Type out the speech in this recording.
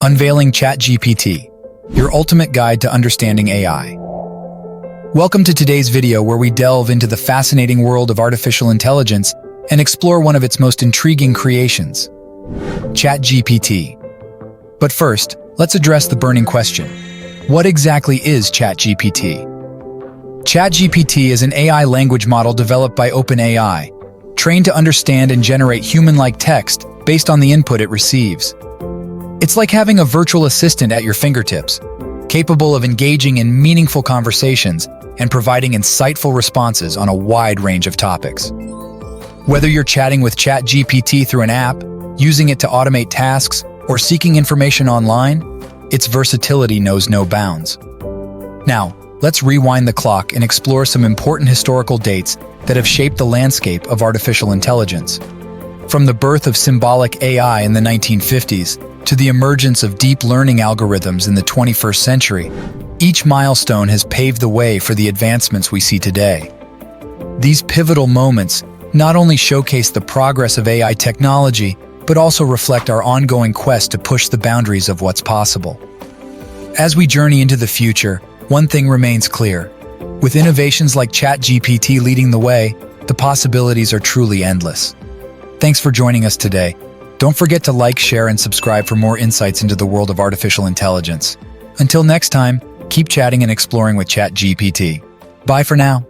Unveiling ChatGPT, your ultimate guide to understanding AI. Welcome to today's video where we delve into the fascinating world of artificial intelligence and explore one of its most intriguing creations, ChatGPT. But first, let's address the burning question. What exactly is ChatGPT? ChatGPT is an AI language model developed by OpenAI, trained to understand and generate human-like text based on the input it receives. It's like having a virtual assistant at your fingertips, capable of engaging in meaningful conversations and providing insightful responses on a wide range of topics. Whether you're chatting with ChatGPT through an app, using it to automate tasks, or seeking information online, its versatility knows no bounds. Now, let's rewind the clock and explore some important historical dates that have shaped the landscape of artificial intelligence. From the birth of symbolic AI in the 1950s to the emergence of deep learning algorithms in the 21st century, each milestone has paved the way for the advancements we see today. These pivotal moments not only showcase the progress of AI technology, but also reflect our ongoing quest to push the boundaries of what's possible. As we journey into the future, one thing remains clear. With innovations like ChatGPT leading the way, the possibilities are truly endless. Thanks for joining us today. Don't forget to like, share, and subscribe for more insights into the world of artificial intelligence. Until next time, keep chatting and exploring with ChatGPT. Bye for now.